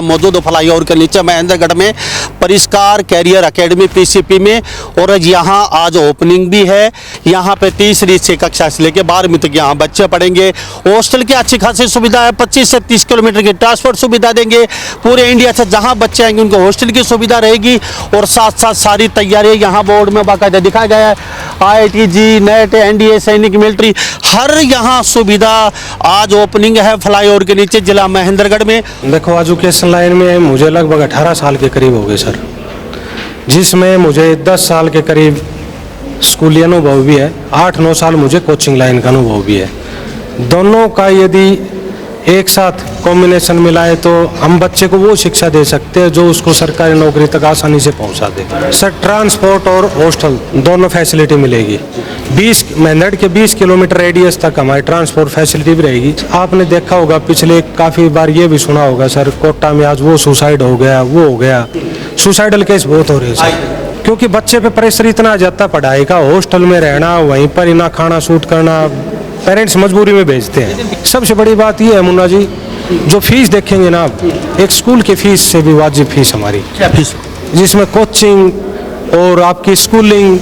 मौजूद फ्लाईओवर के नीचे महेंद्रगढ़ में परिष्कार कैरियर एकेडमी पीसीपी में। और यहाँ आज ओपनिंग भी है। यहाँ पे तीसरी से कक्षा से लेकर 12वीं तक यहाँ बच्चे पढ़ेंगे। हॉस्टल की अच्छी खासी सुविधा है। 25 से 30 किलोमीटर की ट्रांसपोर्ट सुविधा देंगे। पूरे इंडिया से जहाँ बच्चे आएंगे उनको हॉस्टल की सुविधा रहेगी। और साथ साथ सारी तैयारियाँ यहाँ बोर्ड में बाकायदा दिखाया गया है। IIT जी, नेट, NDA, सैनिक, मिलिट्री, हर यहाँ सुविधा आज ओपनिंग है फ्लाईओवर के नीचे जिला महेंद्रगढ़ में। देखो, एजुकेशन लाइन में मुझे लगभग 18 साल के करीब हो गए सर, जिसमें मुझे 10 साल के करीब स्कूली अनुभव भी है, 8-9 साल मुझे कोचिंग लाइन का अनुभव भी है। दोनों का यदि एक साथ कॉम्बिनेशन मिलाए तो हम बच्चे को वो शिक्षा दे सकते हैं जो उसको सरकारी नौकरी तक आसानी से पहुंचा दे। सर, ट्रांसपोर्ट और हॉस्टल दोनों फैसिलिटी मिलेगी। महेंद्रगढ़ के 20 किलोमीटर रेडियस तक हमारी ट्रांसपोर्ट फैसिलिटी भी रहेगी। आपने देखा होगा, पिछले काफ़ी बार ये भी सुना होगा सर, कोटा में आज वो सुसाइड हो गया, वो हो गया। सुसाइडल केस बहुत हो रहे हैं सर, क्योंकि बच्चे पे प्रेशर इतना आ जाता है पढ़ाई का, हॉस्टल में रहना, वहीं पर ही ना खाना शूट करना, पेरेंट्स मजबूरी में भेजते हैं। सबसे बड़ी बात ये है मुन्ना जी, जो फीस देखेंगे ना आप, एक स्कूल की फीस से भी वाजिब फीस हमारी, क्या फीस? जिसमें कोचिंग और आपकी स्कूलिंग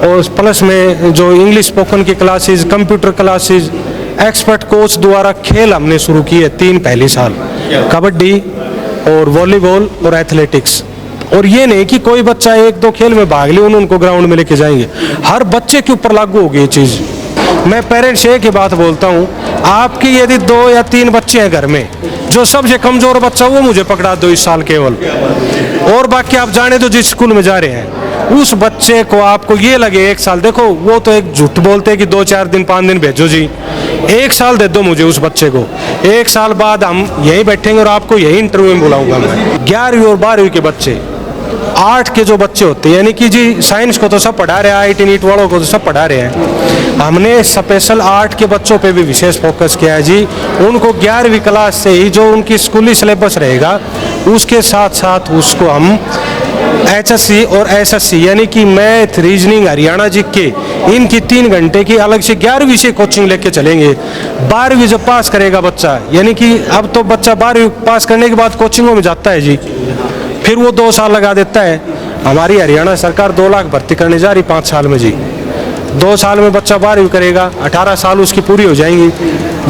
और प्लस में जो इंग्लिश स्पोकन की classes, computer classes, expert coach द्वारा खेल हमने शुरू किए 3 पहले साल, कबड्डी और वॉलीबॉल और एथलेटिक्स। और ये नहीं कि कोई बच्चा 1-2 खेल में भाग ले उनको ग्राउंड में लेके जाएंगे, हर बच्चे के ऊपर लागू होगी ये चीज़। मैं पेरेंट्स एक ही बात बोलता हूँ, आपकी यदि 2 या 3 बच्चे हैं घर में, जो सबसे कमज़ोर बच्चा वो मुझे पकड़ा दो इस साल केवल, और बाकी आप जाने दो जिस स्कूल में जा रहे हैं। उस बच्चे को आपको ये लगे 1 साल, देखो वो तो एक झूठ बोलते हैं कि 2-4 दिन 5 दिन भेजो जी, 1 साल दे दो मुझे उस बच्चे को। 1 साल बाद हम यहीं बैठेंगे और आपको यही इंटरव्यू में बुलाऊंगा मैं। 11वीं और 12वीं के बच्चे, 8 के जो बच्चे होते हैं, यानी कि जी साइंस को तो सब पढ़ा रहे हैं, IIT नीट वालों को तो सब पढ़ा रहे हैं, हमने स्पेशल 8 के बच्चों पे भी विशेष फोकस किया है जी। उनको 11वीं क्लास से ही जो उनकी स्कूली सिलेबस रहेगा, उसके साथ साथ उसको हम HSC और SSC यानी कि मैथ, रीजनिंग, हरियाणा जीके, इनकी 3 घंटे की अलग से 11वीं से कोचिंग लेके चलेंगे। 12वीं जब पास करेगा बच्चा, यानी कि अब तो बच्चा 12वीं पास करने के बाद कोचिंगों में जाता है जी, फिर वो 2 साल लगा देता है। हमारी हरियाणा सरकार 2 लाख भर्ती करने जा रही 5 साल में जी। 2 साल में बच्चा 12वीं करेगा, 18 साल उसकी पूरी हो जाएंगी।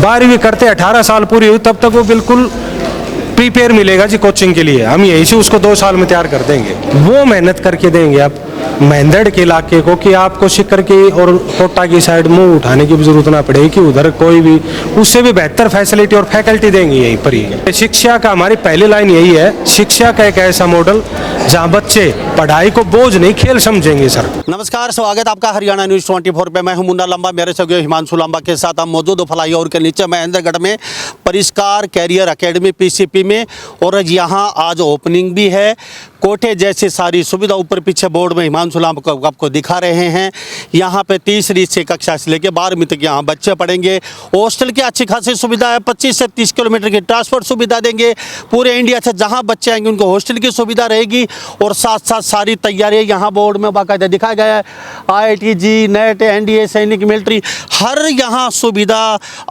12वीं करते 18 साल पूरी हुई, तब तक वो बिल्कुल प्रीपेयर मिलेगा जी कोचिंग के लिए। हम यहीं से उसको 2 साल में तैयार कर देंगे। वो मेहनत करके देंगे आप महेंद्रगढ़ के इलाके को कि आपको शिकर की और कोटा की साइड मुंह उठाने की भी जरूरत ना पड़ेगी कि उधर कोई भी, उससे भी बेहतर फैसिलिटी और फैकल्टी देंगे यहीं पर ही। शिक्षा का हमारी पहली लाइन यही है, शिक्षा का एक ऐसा मॉडल जहाँ बच्चे पढ़ाई को बोझ नहीं खेल समझेंगे सर। नमस्कार, स्वागत आपका हरियाणा न्यूज़ 24 पे। मैं हूं मुन्ना लंबा, मेरे सहयोगी हिमांशु लंबा के साथ हम मौजूद फ्लाईओवर के नीचे महेंद्रगढ़ में परिष्कार कैरियर एकेडमी पीसीपी में। और यहाँ आज ओपनिंग भी है। कोठे जैसी सारी सुविधा ऊपर पीछे बोर्ड में हिमांशु लंबा आपको दिखा रहे हैं। यहाँ पे तीसरी से कक्षा से लेकर 12वीं तक यहाँ बच्चे पढ़ेंगे। हॉस्टल की अच्छी खासी सुविधा है। 25 से 30 किलोमीटर की ट्रांसपोर्ट सुविधा देंगे। पूरे इंडिया से जहाँ बच्चे आएंगे उनको हॉस्टल की सुविधा रहेगी। और साथ साथ सारी तैयारियाँ यहाँ बोर्ड में बाकायदा दिखाया गया है। IIT जी, नेट, NDA, सैनिक, मिलिट्री, हर यहाँ सुविधा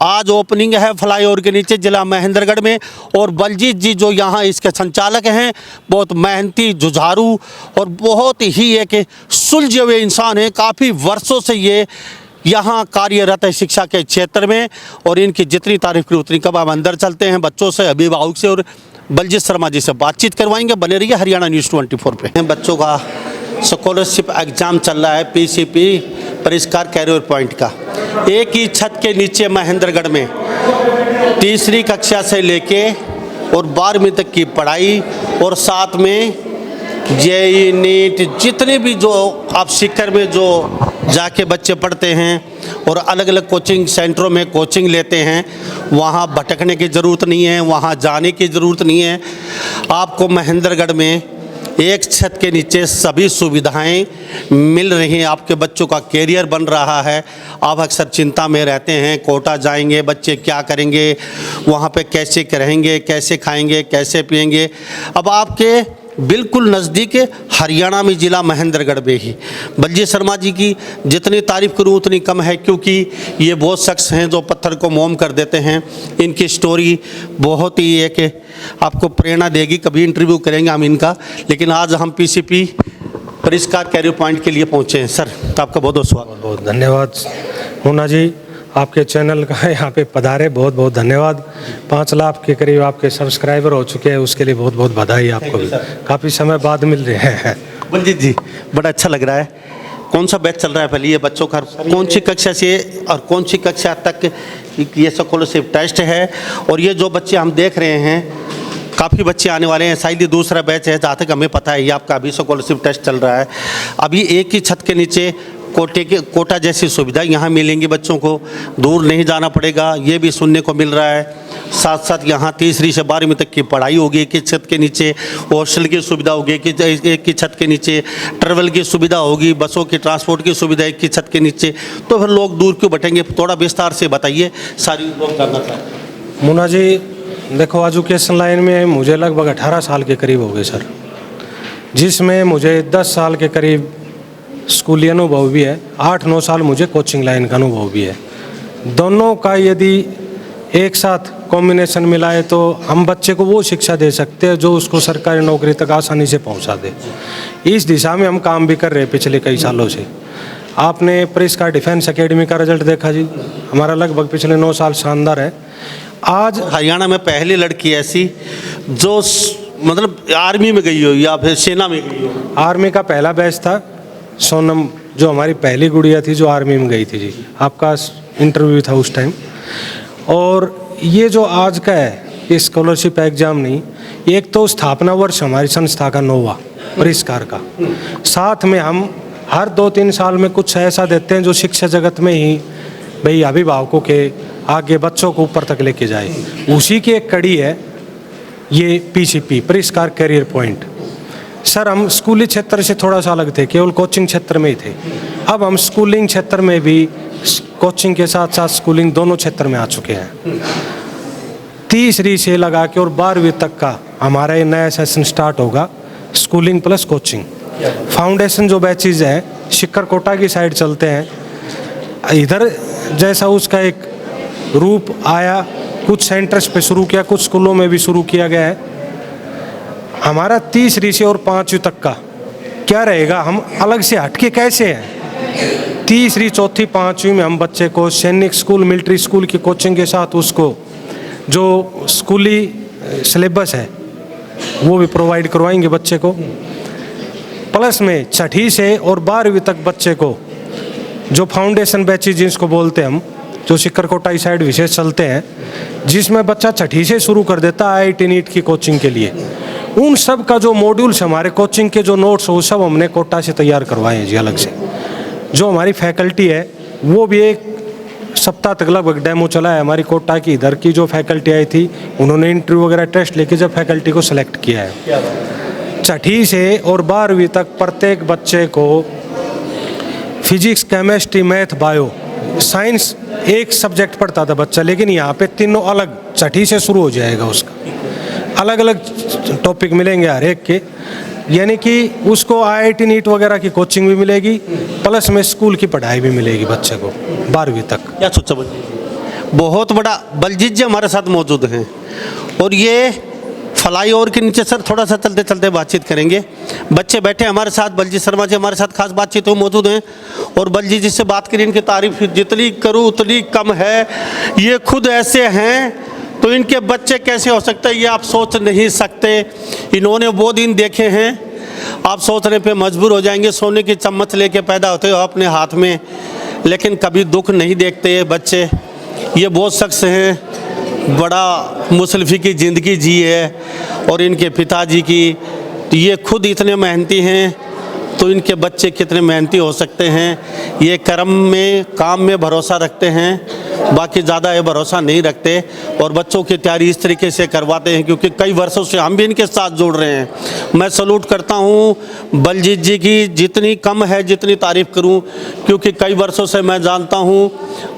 आज ओपनिंग है फ्लाईओवर के नीचे जिला महेंद्रगढ़ में। और बलजीत जी जो यहाँ इसके संचालक हैं, बहुत मेहनती, जुझारू और बहुत ही एक सुलझे हुए इंसान है। काफ़ी वर्षों से ये यहाँ कार्यरत है शिक्षा के क्षेत्र में। और इनकी जितनी तारीफ करें उतनी कम। हम अंदर चलते हैं बच्चों से, अभिभावक से, और बलजीत शर्मा जी से बातचीत करवाएंगे। बने रहिए हरियाणा न्यूज़ 24 पे। बच्चों का स्कॉलरशिप एग्ज़ाम चल रहा है पीसीपी परिष्कार कैरियर पॉइंट का। एक ही छत के नीचे महेंद्रगढ़ में तीसरी कक्षा से लेके और 12वीं तक की पढ़ाई, और साथ में JEE, नीट, जितने भी जो आप शिखर में जो जाके बच्चे पढ़ते हैं और अलग अलग कोचिंग सेंटरों में कोचिंग लेते हैं, वहाँ भटकने की ज़रूरत नहीं है, वहाँ जाने की ज़रूरत नहीं है। आपको महेंद्रगढ़ में एक छत के नीचे सभी सुविधाएं मिल रही हैं। आपके बच्चों का कैरियर बन रहा है। आप अक्सर चिंता में रहते हैं, कोटा जाएंगे, बच्चे क्या करेंगे, वहाँ पे कैसे रहेंगे, कैसे खाएंगे, कैसे पिएंगे। अब आपके बिल्कुल नज़दीक हरियाणा में ज़िला महेंद्रगढ़ में ही। बलजीत शर्मा जी की जितनी तारीफ़ करूं उतनी कम है, क्योंकि ये बहुत शख्स हैं जो पत्थर को मोम कर देते हैं। इनकी स्टोरी बहुत ही एक आपको प्रेरणा देगी। कभी इंटरव्यू करेंगे हम इनका, लेकिन आज हम पीसीपी परिष्कार कैरियर पॉइंट के लिए पहुँचे हैं। सर, तो आपका बहुत बहुत स्वागत। बहुत धन्यवाद मुन्ना जी, आपके चैनल का यहाँ पे पधारे, बहुत बहुत धन्यवाद। 5 लाख के करीब आपके सब्सक्राइबर हो चुके हैं, उसके लिए बहुत बहुत बधाई आपको भी। काफ़ी समय बाद मिल रहे हैं। बलजीत जी, बड़ा अच्छा लग रहा है। कौन सा बैच चल रहा है पहले ये बच्चों का? कौन सी कक्षा से और कौन सी कक्षा तक ये स्कॉलरशिप टेस्ट है? और ये जो बच्चे हम देख रहे हैं, काफ़ी बच्चे आने वाले हैं, शायद ये दूसरा बैच है जहाँ तक हमें पता है। ये आपका अभी स्कॉलरशिप टेस्ट चल रहा है। अभी एक ही छत के नीचे कोटा जैसी सुविधा यहाँ मिलेंगी बच्चों को, दूर नहीं जाना पड़ेगा, ये भी सुनने को मिल रहा है। साथ साथ यहाँ तीसरी से 12वीं तक की पढ़ाई होगी एक ही छत के नीचे, हॉस्टल की सुविधा होगी एक ही छत के नीचे, ट्रेवल की सुविधा होगी, बसों की ट्रांसपोर्ट की सुविधा एक ही छत के नीचे। तो फिर लोग दूर क्यों बैठेंगे? थोड़ा विस्तार से बताइए, सारी लोग जानना चाहते हैं। मुन्ना जी, देखो एजुकेशन लाइन में मुझे लगभग 18 साल के करीब हो गए सर, जिसमें मुझे 10 साल के करीब स्कूली अनुभव भी है, 8-9 साल मुझे कोचिंग लाइन का अनुभव भी है। दोनों का यदि एक साथ कॉम्बिनेशन मिलाए तो हम बच्चे को वो शिक्षा दे सकते हैं जो उसको सरकारी नौकरी तक आसानी से पहुंचा दे। इस दिशा में हम काम भी कर रहे हैं पिछले कई सालों से। आपने परिष्कार डिफेंस एकेडमी का रिजल्ट देखा जी, हमारा लगभग पिछले 9 साल शानदार है। आज हरियाणा में पहली लड़की ऐसी जो मतलब आर्मी में गई हो या फिर सेना में गई हो? आर्मी का पहला बैच था, सोनम जो हमारी पहली गुड़िया थी जो आर्मी में गई थी जी, आपका इंटरव्यू था उस टाइम। और ये जो आज का है ये स्कॉलरशिप एग्जाम नहीं, एक तो स्थापना वर्ष हमारी संस्था का 9वां परिष्कार का, साथ में हम हर 2-3 साल में कुछ ऐसा देते हैं जो शिक्षा जगत में ही भाई अभिभावकों के आगे बच्चों को ऊपर तक लेके जाए। उसी की एक कड़ी है ये पीसीपी परिष्कार कैरियर पॉइंट। सर, हम स्कूली क्षेत्र से थोड़ा सा अलग थे, केवल कोचिंग क्षेत्र में ही थे। अब हम स्कूलिंग क्षेत्र में भी, कोचिंग के साथ साथ स्कूलिंग दोनों क्षेत्र में आ चुके हैं। तीसरी से लगा के और 12वीं तक का हमारा ये नया सेशन स्टार्ट होगा, स्कूलिंग प्लस कोचिंग। फाउंडेशन जो बैचेज हैं शिखर कोटा की साइड चलते हैं, इधर जैसा उसका एक रूप आया, कुछ सेंटर्स पे शुरू किया, कुछ स्कूलों में भी शुरू किया गया है। हमारा तीसरी से और 5वीं तक का क्या रहेगा, हम अलग से हटके कैसे हैं। तीसरी, चौथी, 5वीं में हम बच्चे को सैनिक स्कूल, मिलिट्री स्कूल की कोचिंग के साथ उसको जो स्कूली सिलेबस है वो भी प्रोवाइड करवाएंगे बच्चे को। प्लस में 6ठी से और 12वीं तक बच्चे को जो फाउंडेशन बैचेज जिसको बोलते हैं हम, जो शिखर कोटा साइड विशेष चलते हैं, जिसमें बच्चा 6ठी से शुरू कर देता है IIT नीट की कोचिंग के लिए, उन सब का जो मॉड्यूल्स हमारे कोचिंग के जो नोट्स वो सब हमने कोटा से तैयार करवाए हैं जी अलग से। जो हमारी फैकल्टी है वो भी एक सप्ताह तक लगभग डेमो चला है। हमारी कोटा की इधर की जो फैकल्टी आई थी उन्होंने इंटरव्यू वगैरह टेस्ट लेके जब फैकल्टी को सिलेक्ट किया है। 6ठी से और 12वीं तक प्रत्येक बच्चे को physics, chemistry, math, bio, science एक सब्जेक्ट पढ़ता था बच्चा, लेकिन यहाँ पे तीनों अलग 6ठी से शुरू हो जाएगा, उसका अलग अलग टॉपिक मिलेंगे हर एक के। यानी कि उसको IIT नीट वगैरह की कोचिंग भी मिलेगी, प्लस में स्कूल की पढ़ाई भी मिलेगी बच्चे को 12वीं तक। क्या सोचा बलजीत? बहुत बड़ा बलजीत जी हमारे साथ मौजूद हैं और ये फ्लाईओवर के नीचे सर थोड़ा सा चलते चलते बातचीत करेंगे। बच्चे बैठे हमारे साथ, बलजीत शर्मा जी हमारे साथ खास बातचीत हो मौजूद हैं और बलजीत जी से बात करें, इनकी तारीफ जितनी करूँ उतनी कम है। ये खुद ऐसे हैं तो इनके बच्चे कैसे हो सकते हैं ये आप सोच नहीं सकते। इन्होंने वो दिन देखे हैं, आप सोचने पे मजबूर हो जाएंगे। सोने की चम्मच लेके पैदा होते हो अपने हाथ में, लेकिन कभी दुख नहीं देखते ये बच्चे। ये बहुत शख्स हैं, बड़ा मुसलफ़ी की ज़िंदगी जी है और इनके पिताजी की, ये खुद इतने मेहनती हैं तो इनके बच्चे कितने मेहनती हो सकते हैं। ये कर्म में, काम में भरोसा रखते हैं, बाकी ज़्यादा ये भरोसा नहीं रखते और बच्चों की तैयारी इस तरीके से करवाते हैं क्योंकि कई वर्षों से हम भी इनके साथ जुड़ रहे हैं। मैं सलूट करता हूँ बलजीत जी की, जितनी कम है जितनी तारीफ़ करूँ, क्योंकि कई वर्षों से मैं जानता हूँ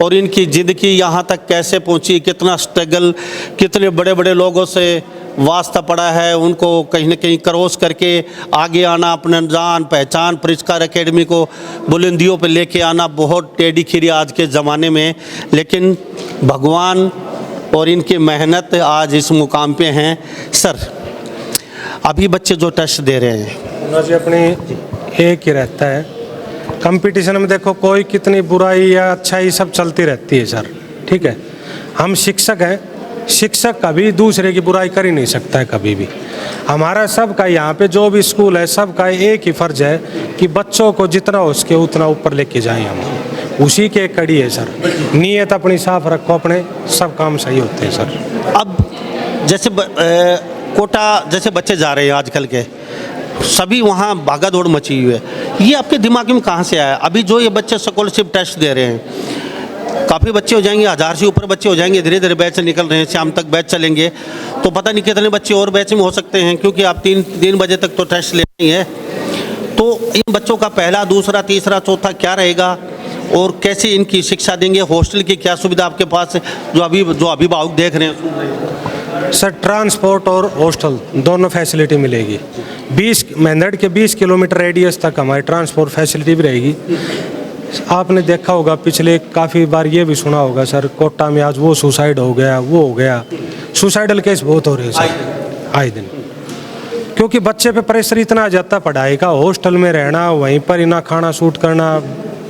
और इनकी ज़िंदगी यहाँ तक कैसे पहुँची, कितना स्ट्रगल, कितने बड़े बड़े लोगों से वास्ता पड़ा है उनको कहीं ना कहीं क्रॉस करके आगे आना, अपना जान पहचान परिष्कार एकेडमी को बुलंदियों पर लेके आना बहुत टेढ़ी खीरी आज के ज़माने में। लेकिन भगवान और इनकी मेहनत आज इस मुकाम पे हैं। सर, अभी बच्चे जो टेस्ट दे रहे हैं जी अपनी एक ही रहता है, कंपटीशन में देखो कोई कितनी बुराई या अच्छाई सब चलती रहती है सर, ठीक है। हम शिक्षक हैं, शिक्षक कभी दूसरे की बुराई कर ही नहीं सकता है कभी भी। हमारा सबका यहाँ पे जो भी स्कूल है सबका एक ही फर्ज है कि बच्चों को जितना हो सके उतना ऊपर लेके जाएं हम, उसी के एक कड़ी है सर। नीयत अपनी साफ रखो, अपने सब काम सही होते हैं सर। अब जैसे कोटा जैसे बच्चे जा रहे हैं आजकल के, सभी वहाँ भागा दौड़ मची हुई है, ये आपके दिमाग में कहाँ से आया? अभी जो ये बच्चे स्कॉलरशिप टेस्ट दे रहे हैं, काफ़ी बच्चे हो जाएंगे, 1000 से ऊपर बच्चे हो जाएंगे, धीरे धीरे बैच निकल रहे हैं, शाम तक बैच चलेंगे, तो पता नहीं कितने बच्चे और बैच में हो सकते हैं, क्योंकि आप 3 बजे तक तो टेस्ट लेनी है। तो इन बच्चों का पहला, दूसरा, तीसरा, चौथा क्या रहेगा और कैसे इनकी शिक्षा देंगे? हॉस्टल की क्या सुविधा आपके पास है जो अभिभावक देख रहे हैं? सर ट्रांसपोर्ट और हॉस्टल दोनों फैसिलिटी मिलेगी। 20 मेंढड़ के 20 किलोमीटर रेडियस तक हमारी ट्रांसपोर्ट फैसिलिटी भी रहेगी। आपने देखा होगा पिछले काफ़ी बार ये भी सुना होगा सर, कोटा में आज वो सुसाइड हो गया, वो हो गया, सुसाइडल केस बहुत हो रहे हैं सर आए दिन, क्योंकि बच्चे पे प्रेशर इतना आ जाता पढ़ाई का, हॉस्टल में रहना, वहीं पर ही ना खाना सूट करना,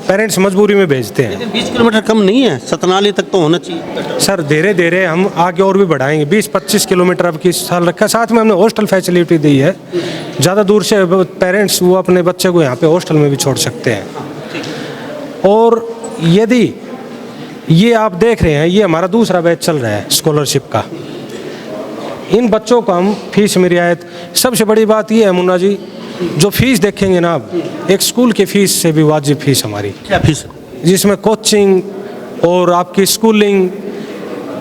पेरेंट्स मजबूरी में भेजते हैं। 20 किलोमीटर कम नहीं है, सतनाली तक तो होना चाहिए सर। धीरे धीरे हम आगे और भी बढ़ाएंगे, 20-25 किलोमीटर अब की साल रखा, साथ में हमने हॉस्टल फैसिलिटी दी है। ज़्यादा दूर से पेरेंट्स वो अपने बच्चे को यहाँ पे हॉस्टल में भी छोड़ सकते हैं। और यदि ये आप देख रहे हैं, ये हमारा दूसरा बैच चल रहा है स्कॉलरशिप का, इन बच्चों को हम फीस में रियायत, सबसे बड़ी बात ये है मुन्ना जी, जो फीस देखेंगे ना आप, एक स्कूल की फीस से भी वाजिब फीस हमारी। क्या फीस? जिसमें कोचिंग और आपकी स्कूलिंग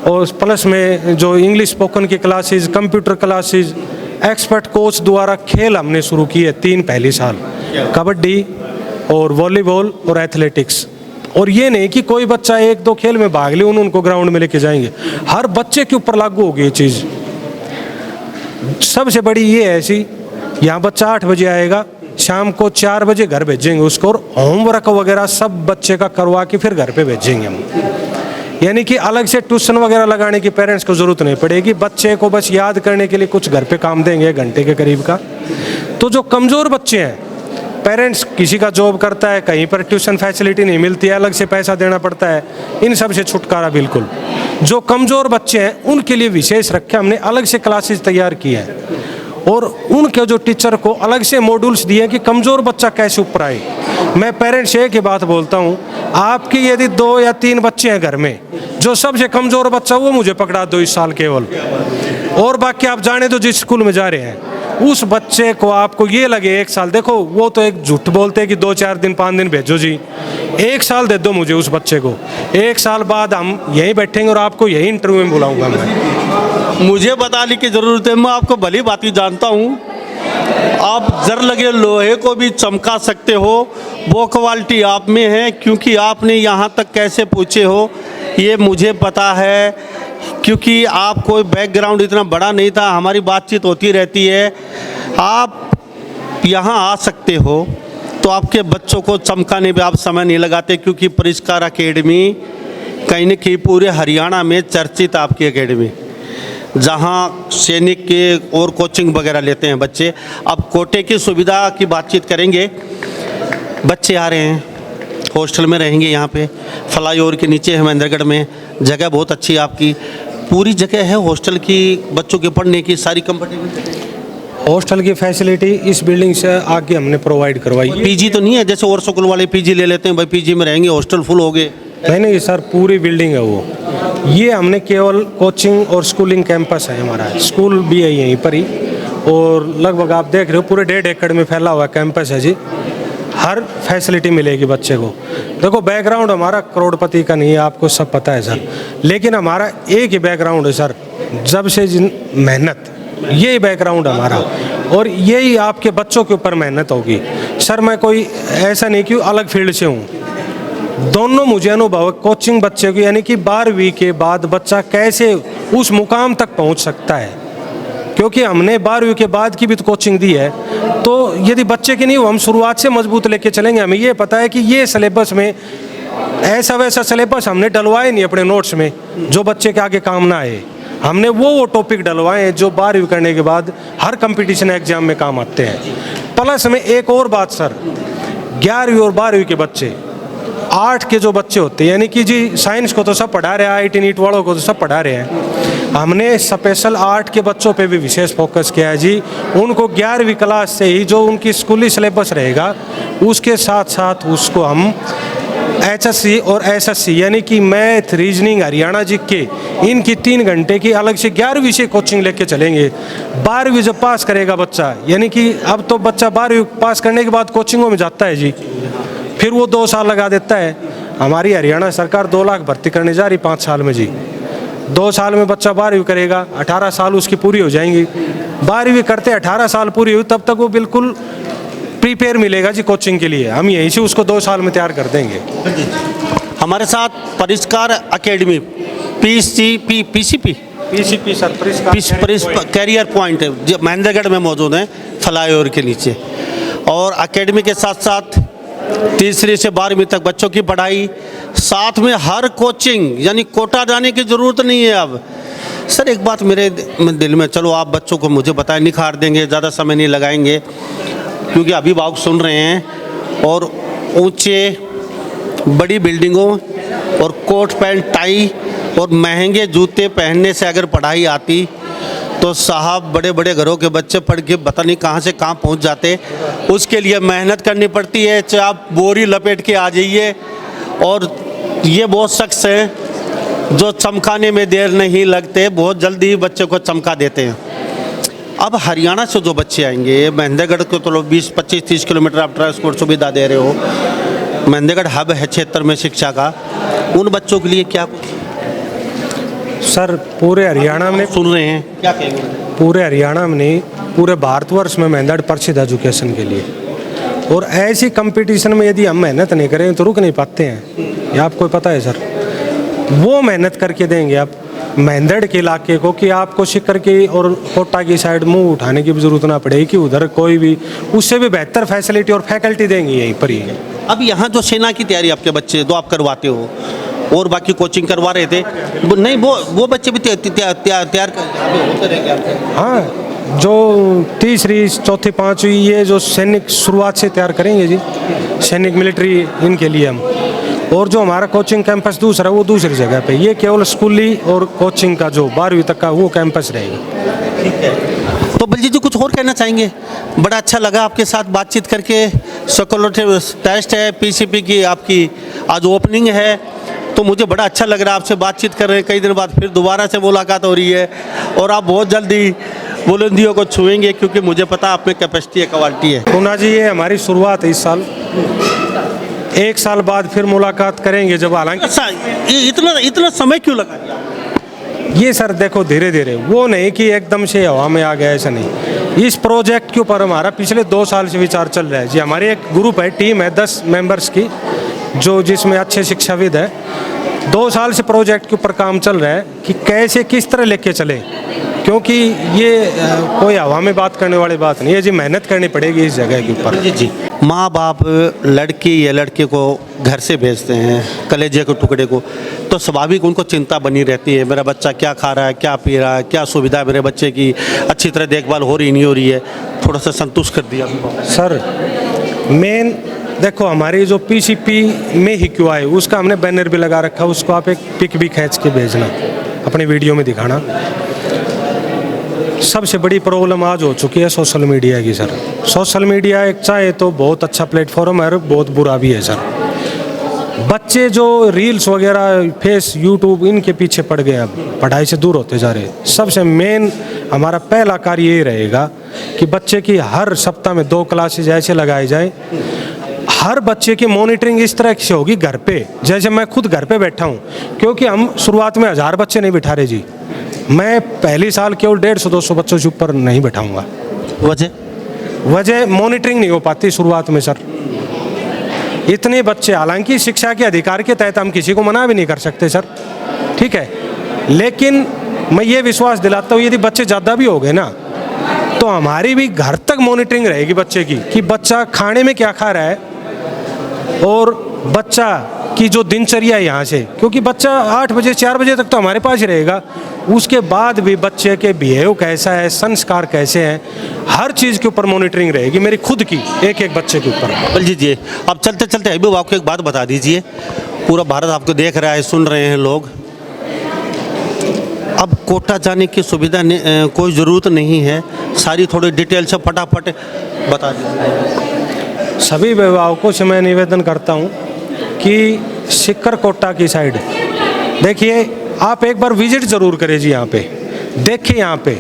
और प्लस में जो इंग्लिश स्पोकन की classes, computer classes, expert coach द्वारा खेल हमने शुरू किए 3 पहली साल, कबड्डी और वॉलीबॉल और एथलेटिक्स। और ये नहीं कि कोई बच्चा 1-2 खेल में भाग ले उनको ग्राउंड में लेके जाएंगे, हर बच्चे के ऊपर लागू होगी ये चीज़। सबसे बड़ी ये है ऐसी, यहाँ बच्चा 8 बजे आएगा, शाम को 4 बजे घर भेजेंगे उसको, और होमवर्क वगैरह सब बच्चे का करवा के फिर घर पे भेजेंगे हम। यानी कि अलग से ट्यूशन वगैरह लगाने की पेरेंट्स को ज़रूरत नहीं पड़ेगी, बच्चे को बस याद करने के लिए कुछ घर पे काम देंगे 1 घंटे के करीब का। तो जो कमज़ोर बच्चे हैं, पेरेंट्स किसी का जॉब करता है, कहीं पर ट्यूशन फैसिलिटी नहीं मिलती है, अलग से पैसा देना पड़ता है, इन सब से छुटकारा बिल्कुल। जो कमज़ोर बच्चे हैं उनके लिए विशेष रखे हमने अलग से क्लासेस तैयार किए हैं, और उनके जो टीचर को अलग से मॉड्यूल्स दिए कि कमज़ोर बच्चा कैसे ऊपर आए। मैं पेरेंट्स एक ही बात बोलता हूँ, आपकी यदि 2 या 3 बच्चे हैं घर में, जो सबसे कमज़ोर बच्चा वो मुझे पकड़ा दो इस साल केवल, और बाकी आप जाने दो जिस स्कूल में जा रहे हैं, उस बच्चे को आपको ये लगे 1 साल, देखो वो तो एक झूठ बोलते हैं कि 2-4 दिन 5 दिन भेजो जी, 1 साल दे दो मुझे उस बच्चे को, 1 साल बाद हम यहीं बैठेंगे और आपको यही इंटरव्यू में बुलाऊंगा मैं। मुझे बताने की ज़रूरत है, मैं आपको भली बात जानता हूँ, आप जर लगे लोहे को भी चमका सकते हो, वो क्वालिटी आप में है, क्योंकि आपने यहाँ तक कैसे पूछे हो ये मुझे पता है, क्योंकि आप कोई बैकग्राउंड इतना बड़ा नहीं था, हमारी बातचीत होती रहती है। आप यहाँ आ सकते हो तो आपके बच्चों को चमकाने में आप समय नहीं लगाते, क्योंकि परिष्कार एकेडमी कहीं न कहीं पूरे हरियाणा में चर्चित आपकी एकेडमी, जहाँ सैनिक के और कोचिंग वगैरह लेते हैं बच्चे। अब कोटे की सुविधा की बातचीत करेंगे। बच्चे आ रहे हैं, हॉस्टल में रहेंगे, यहाँ पे फ्लाईओवर के नीचे है महेंद्रगढ़ में, जगह बहुत अच्छी है आपकी, पूरी जगह है हॉस्टल की, बच्चों के पढ़ने की सारी कंफर्टेबल हॉस्टल की फैसिलिटी इस बिल्डिंग से आगे हमने प्रोवाइड करवाई। पीजी तो नहीं है जैसे और स्कूल वाले पीजी ले लेते हैं, भाई पीजी में रहेंगे, हॉस्टल फुल हो गए? नहीं सर, पूरी बिल्डिंग है वो। ये हमने केवल कोचिंग और स्कूलिंग कैंपस है हमारा, स्कूल भी है यहीं पर ही, और लगभग आप देख रहे हो पूरे 1.5 एकड़ में फैला हुआ कैंपस है जी। हर फैसिलिटी मिलेगी बच्चे को। देखो बैकग्राउंड हमारा करोड़पति का नहीं है, आपको सब पता है सर, लेकिन हमारा एक ही बैकग्राउंड है सर, जब से मेहनत, यही बैकग्राउंड हमारा, और यही आपके बच्चों के ऊपर मेहनत होगी सर। मैं कोई ऐसा नहीं कि अलग फील्ड से हूँ, दोनों मुझे अनुभव है कोचिंग बच्चे को, यानी कि 12वीं के बाद बच्चा कैसे उस मुकाम तक पहुँच सकता है, क्योंकि हमने 12वीं के बाद की भी तो कोचिंग दी है, तो यदि बच्चे की नहीं हो हम शुरुआत से मजबूत लेके चलेंगे। हमें ये पता है कि ये सिलेबस में ऐसा वैसा सिलेबस हमने डलवाए नहीं अपने नोट्स में जो बच्चे के आगे काम ना आए। हमने वो टॉपिक डलवाए हैं जो 12वीं करने के बाद हर कंपटीशन एग्जाम में काम आते हैं। प्लस में एक और बात सर, 11वीं और 12वीं के बच्चे, 8 के जो बच्चे होते हैं, यानी कि जी साइंस को तो सब पढ़ा रहे हैं, IIT नीट वालों को तो सब पढ़ा रहे हैं, हमने स्पेशल 8 के बच्चों पे भी विशेष फोकस किया है जी। उनको 11वीं क्लास से ही जो उनकी स्कूली सिलेबस रहेगा उसके साथ साथ उसको हम HSC और SSC यानी कि मैथ, रीजनिंग, हरियाणा जीके, इनकी 3 घंटे की अलग से 11वीं से कोचिंग लेके चलेंगे। 12वीं जब पास करेगा बच्चा, यानी कि अब तो बच्चा 12वीं पास करने के बाद कोचिंगों में जाता है जी, फिर वो 2 साल लगा देता है। हमारी हरियाणा सरकार 2 लाख भर्ती करने जा रही 5 साल में जी। 2 साल में बच्चा 12वीं करेगा, 18 साल उसकी पूरी हो जाएंगी। 12वीं करते 18 साल पूरी हुई तब तक वो बिल्कुल प्रिपेयर मिलेगा जी कोचिंग के लिए। हम यहीं से उसको 2 साल में तैयार कर देंगे। हमारे साथ Parishkar academy PCP sir, career point जो महेंद्रगढ़ में मौजूद है, फ्लाईओवर के नीचे। और एकेडमी के साथ साथ 3री से 12वीं तक बच्चों की पढ़ाई, साथ में हर कोचिंग, यानी कोटा जाने की ज़रूरत नहीं है अब। सर एक बात मेरे दिल में, चलो आप बच्चों को मुझे बताएं, निखार देंगे, ज़्यादा समय नहीं लगाएंगे क्योंकि अभिभावक सुन रहे हैं। और ऊंचे बड़ी बिल्डिंगों और कोट पैंट टाई और महंगे जूते पहनने से अगर पढ़ाई आती तो साहब बड़े बड़े घरों के बच्चे पढ़ के पता नहीं कहाँ से कहाँ पहुँच जाते। उसके लिए मेहनत करनी पड़ती है, चाहे आप बोरी लपेट के आ जाइए। और ये बहुत शख्स हैं जो चमकाने में देर नहीं लगते, बहुत जल्दी बच्चे को चमका देते हैं। अब हरियाणा से जो बच्चे आएंगे, महेंद्रगढ़ को तो 20, 25, 30 किलोमीटर आप ट्रांसपोर्ट सुविधा दे रहे हो, महेंद्रगढ़ हब है क्षेत्र में शिक्षा का, उन बच्चों के लिए क्या सर पूरे हरियाणा में सुन रहे हैं, क्या कहेंगे? पूरे हरियाणा में नहीं, पूरे भारतवर्ष में महेंद्रगढ़ प्रसिद्ध एजुकेशन के लिए। और ऐसी कंपटीशन में यदि हम मेहनत नहीं करें तो रुक नहीं पाते हैं, ये आपको पता है सर। वो मेहनत करके देंगे आप महेंद्रगढ़ के इलाके को कि आपको सीकर की और कोटा की साइड मुंह उठाने की भी जरूरत ना पड़ेगी कि उधर कोई भी, उससे भी बेहतर फैसिलिटी और फैकल्टी देंगे यहीं पर ही। अब यहाँ जो सेना की तैयारी आपके बच्चे जो आप करवाते हो और बाकी कोचिंग करवा रहे थे, नहीं वो बच्चे भी तैयार होते रहेंगे आपके? हाँ, जो 3री, 4th, 5वीं ये जो सैनिक शुरुआत से तैयार करेंगे जी, सैनिक मिलिट्री, इनके लिए हम। और जो हमारा कोचिंग कैंपस दूसरा वो दूसरी जगह पे, ये केवल स्कूली और कोचिंग का जो 12वीं तक का वो कैंपस रहेगा। ठीक है, तो बलजीत जी कुछ और कहना चाहेंगे? बड़ा अच्छा लगा आपके साथ बातचीत करके। सेक्युलर टेस्ट है, PCP की आपकी आज ओपनिंग है, तो मुझे बड़ा अच्छा लग रहा है आपसे बातचीत कर रहे हैं। कई दिन बाद फिर दोबारा से मुलाकात हो रही है और आप बहुत जल्दी बुलंदियों को छुएंगे क्योंकि मुझे पता आप में कैपेसिटी है, क्वालिटी है। पूना जी ये हमारी शुरुआत है इस साल, 1 साल बाद फिर मुलाकात करेंगे जब, हालांकि इतना समय क्यों लगा? ये सर देखो धीरे धीरे, वो नहीं कि एकदम से हवा में आ गया, ऐसा नहीं। इस प्रोजेक्ट के ऊपर हमारा पिछले 2 साल से विचार चल रहा है जी। हमारी एक ग्रुप है, टीम है 10 मेंबर्स की, जो जिसमें अच्छे शिक्षाविद है। 2 साल से प्रोजेक्ट के ऊपर काम चल रहा है कि कैसे किस तरह लेके चले, क्योंकि ये कोई हवा में बात करने वाली बात नहीं है जी, मेहनत करनी पड़ेगी इस जगह के ऊपर। जी, माँ बाप लड़की या लड़के को घर से भेजते हैं, कलेजे के टुकड़े को, तो स्वाभाविक उनको चिंता बनी रहती है, मेरा बच्चा क्या खा रहा है, क्या पी रहा है, क्या सुविधा है मेरे बच्चे की, अच्छी तरह देखभाल हो रही नहीं हो रही है। थोड़ा सा संतुष्ट कर दिया सर। मेन देखो हमारी जो PCP में ही क्यों आए उसका हमने बैनर भी लगा रखा, उसको आप एक पिक भी खींच के भेजना, अपने वीडियो में दिखाना। सबसे बड़ी प्रॉब्लम आज हो चुकी है सोशल मीडिया की सर। सोशल मीडिया एक चाहे तो बहुत अच्छा प्लेटफॉर्म है और बहुत बुरा भी है सर। बच्चे जो रील्स वगैरह, फेस, यूट्यूब, इनके पीछे पड़ गए, अब पढ़ाई से दूर होते जा रहे हैं। सबसे मेन हमारा पहला कार्य ये रहेगा कि बच्चे की हर सप्ताह में 2 क्लासेज ऐसे लगाए जाए, हर बच्चे की मॉनिटरिंग इस तरह से होगी घर पे, जैसे मैं खुद घर पे बैठा हूँ, क्योंकि हम शुरुआत में 1000 बच्चे नहीं बिठा रहे जी। मैं पहली साल केवल 150-200 बच्चों से ऊपर नहीं बैठाऊंगा। वजह मॉनिटरिंग नहीं हो पाती शुरुआत में सर। इतने बच्चे, हालांकि शिक्षा के अधिकार के तहत हम किसी को मना भी नहीं कर सकते सर, ठीक है, लेकिन मैं ये विश्वास दिलाता हूँ यदि बच्चे ज़्यादा भी हो गए ना तो हमारी भी घर तक मॉनिटरिंग रहेगी बच्चे की कि बच्चा खाने में क्या खा रहा है और बच्चा की जो दिनचर्या है यहाँ से, क्योंकि बच्चा 8 बजे 4 बजे तक तो हमारे पास ही रहेगा, उसके बाद भी बच्चे के बिहेव कैसा है, संस्कार कैसे हैं, हर चीज़ के ऊपर मॉनिटरिंग रहेगी मेरी खुद की, एक एक बच्चे के ऊपर। बलजीत जी, अब चलते चलते अभी आपको एक बात बता दीजिए, पूरा भारत आपको देख रहा है, सुन रहे हैं लोग, अब कोटा जाने की सुविधा कोई ज़रूरत नहीं है, सारी थोड़ी डिटेल से फटाफट बता दीजिए। सभी अभिभावकों से मैं निवेदन करता हूँ कि सिक्कर कोटा की साइड देखिए, आप एक बार विजिट ज़रूर करें जी, यहाँ पे देखिए, यहाँ पे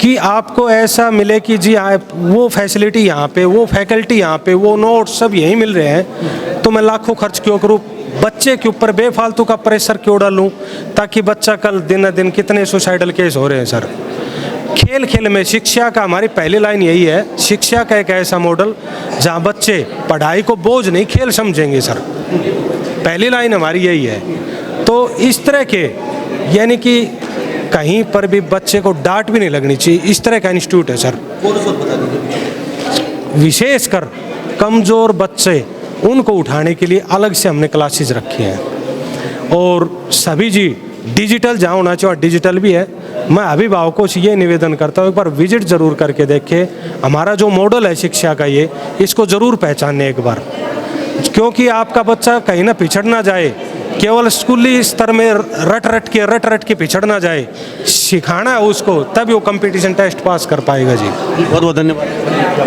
कि आपको ऐसा मिले कि जी आप वो फैसिलिटी यहाँ पे, वो फैकल्टी यहाँ पे, वो नोट्स सब यहीं मिल रहे हैं, तो मैं लाखों खर्च क्यों करूँ, बच्चे के ऊपर बेफालतू का प्रेशर क्यों डालूँ, ताकि बच्चा कल दिन दिन कितने सुसाइडल केस हो रहे हैं सर। खेल खेल में शिक्षा का, हमारी पहली लाइन यही है, शिक्षा का एक ऐसा मॉडल जहाँ बच्चे पढ़ाई को बोझ नहीं खेल समझेंगे सर, पहली लाइन हमारी यही है। तो इस तरह के, यानी कि कहीं पर भी बच्चे को डांट भी नहीं लगनी चाहिए, इस तरह का इंस्टीट्यूट है सर। विशेषकर कमज़ोर बच्चे, उनको उठाने के लिए अलग से हमने क्लासेस रखी हैं, और सभी जी डिजिटल जहाँ होना चाहिए डिजिटल भी है। मैं अभिभावकों से ये निवेदन करता हूँ, एक बार विजिट ज़रूर करके देखें, हमारा जो मॉडल है शिक्षा का ये, इसको ज़रूर पहचानें एक बार, क्योंकि आपका बच्चा कहीं ना पिछड़ ना जाए, केवल स्कूली स्तर में रट रट के पिछड़ ना जाए, सिखाना है उसको, तभी वो कंपटीशन टेस्ट पास कर पाएगा जी। बहुत बहुत धन्यवाद।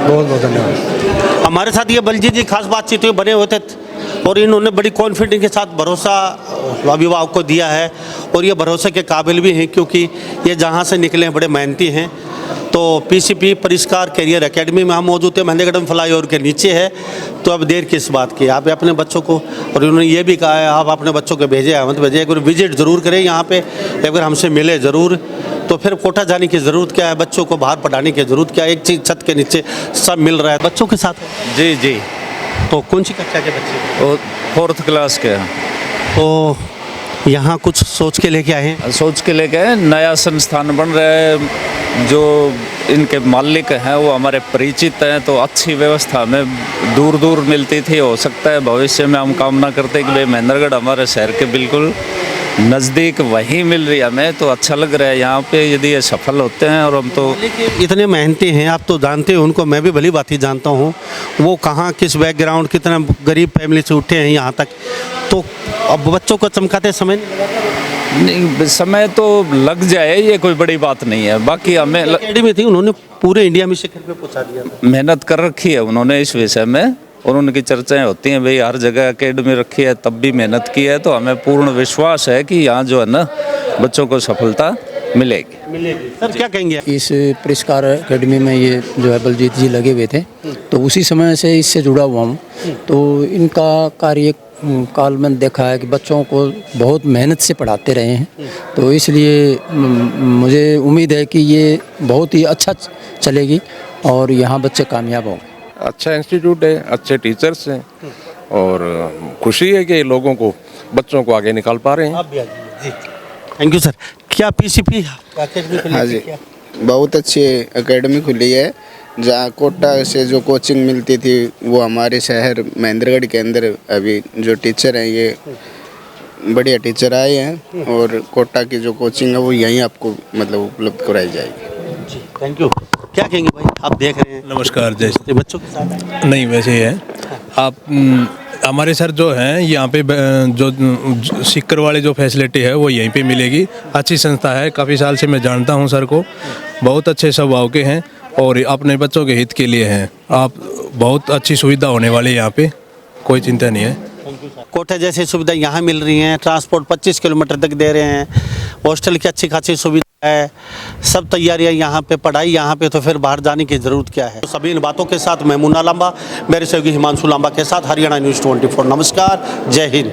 बहुत बहुत धन्यवाद। हमारे साथ ये बलजीत जी खास बातचीत हुई, बने हुए थे, और इन्होंने बड़ी कॉन्फिडेंस के साथ भरोसा अभिभावक को दिया है, और ये भरोसे के काबिल भी हैं, क्योंकि ये जहाँ से निकले हैं बड़े मेहनती हैं। तो पीसीपी परिष्कार कैरियर एकेडमी में हम मौजूद थे, महेंद्रगढ़ फ्लाईओवर के नीचे है। तो अब देर किस बात की, आप अपने बच्चों को, और उन्होंने ये भी कहा है आप अपने बच्चों को भेजें, अहमद भेजें, एक बार विजिट ज़रूर करें यहाँ पे, एक बार हमसे मिले ज़रूर। तो फिर कोटा जाने की ज़रूरत क्या है, बच्चों को बाहर पढ़ाने की ज़रूरत क्या है, एक चीज़ छत के नीचे सब मिल रहा है बच्चों के साथ। जी जी। तो कौन सी कक्षा के बच्चे? वो 4th क्लास के हैं। तो यहाँ कुछ सोच के लेके आए हैं? सोच के लेके आए, नया संस्थान बन रहा है, जो इनके मालिक हैं वो हमारे परिचित हैं, तो अच्छी व्यवस्था में दूर दूर मिलती थी। हो सकता है भविष्य में हम कामना करते हैं कि भाई महेंद्रगढ़ हमारे शहर के बिल्कुल नज़दीक वहीं मिल रही है हमें, तो अच्छा लग रहा है यहाँ पे, यदि ये सफल होते हैं। और हम तो इतने मेहनती हैं, आप तो जानते हो उनको, मैं भी भली बात ही जानता हूँ, वो कहाँ किस बैकग्राउंड, कितना गरीब फैमिली से उठे हैं यहाँ तक, तो अब बच्चों को चमकाते समय नहीं, समय तो लग जाए, ये कोई बड़ी बात नहीं है। बाकी हमें एकेडमी थी, उन्होंने पूरे इंडिया में शिखर पे पहुँचा दिया था। मेहनत कर रखी है उन्होंने इस विषय में, और उनकी चर्चाएं होती हैं, भाई हर जगह एकेडमी रखी है तब भी मेहनत की है, तो हमें पूर्ण विश्वास है कि यहाँ जो है ना बच्चों को सफलता मिलेगी। सर क्या कहेंगे? इस परिष्कार एकेडमी में ये जो है बलजीत जी लगे हुए थे, तो उसी समय से इससे जुड़ा हुआ हूँ। तो इनका कार्य काल में देखा है कि बच्चों को बहुत मेहनत से पढ़ाते रहे हैं, तो इसलिए मुझे उम्मीद है कि ये बहुत ही अच्छा चलेगी और यहाँ बच्चे कामयाब होंगे। अच्छा इंस्टीट्यूट है, अच्छे टीचर्स हैं, और खुशी है कि लोगों को, बच्चों को आगे निकाल पा रहे हैं। Thank you sir. क्या पीसीपी हाँ जी, बहुत अच्छी एकेडमी खुली है, जहाँ कोटा से जो कोचिंग मिलती थी वो हमारे शहर महेंद्रगढ़ के अंदर अभी जो टीचर हैं ये बढ़िया टीचर आए हैं, और कोटा की जो कोचिंग है वो यहीं आपको मतलब उपलब्ध कराई जाएगी। जी थैंक यू। क्या कहेंगे भाई, आप देख रहे हैं? नमस्कार। जैसे बच्चों के साथ नहीं, वैसे ही है। आप हमारे सर जो हैं यहाँ पे जो सिक्कर वाले जो फैसिलिटी है वो यहीं पे मिलेगी। अच्छी संस्था है, काफ़ी साल से मैं जानता हूँ सर को, बहुत अच्छे स्वभाव के हैं और अपने बच्चों के हित के लिए हैं। आप बहुत अच्छी सुविधा होने वाली है यहाँ पे, कोई चिंता नहीं है। कोटा जैसी सुविधा यहाँ मिल रही हैं, ट्रांसपोर्ट 25 किलोमीटर तक दे रहे हैं, हॉस्टल की अच्छी खासी सुविधा है, सब तैयारियाँ यहाँ पे, पढ़ाई यहाँ पे, तो फिर बाहर जाने की ज़रूरत क्या है। तो सभी इन बातों के साथ मैं मुन्ना लांबा, मेरे सहयोगी हिमांशु लांबा के साथ हरियाणा न्यूज़ 24। नमस्कार, जय हिंद।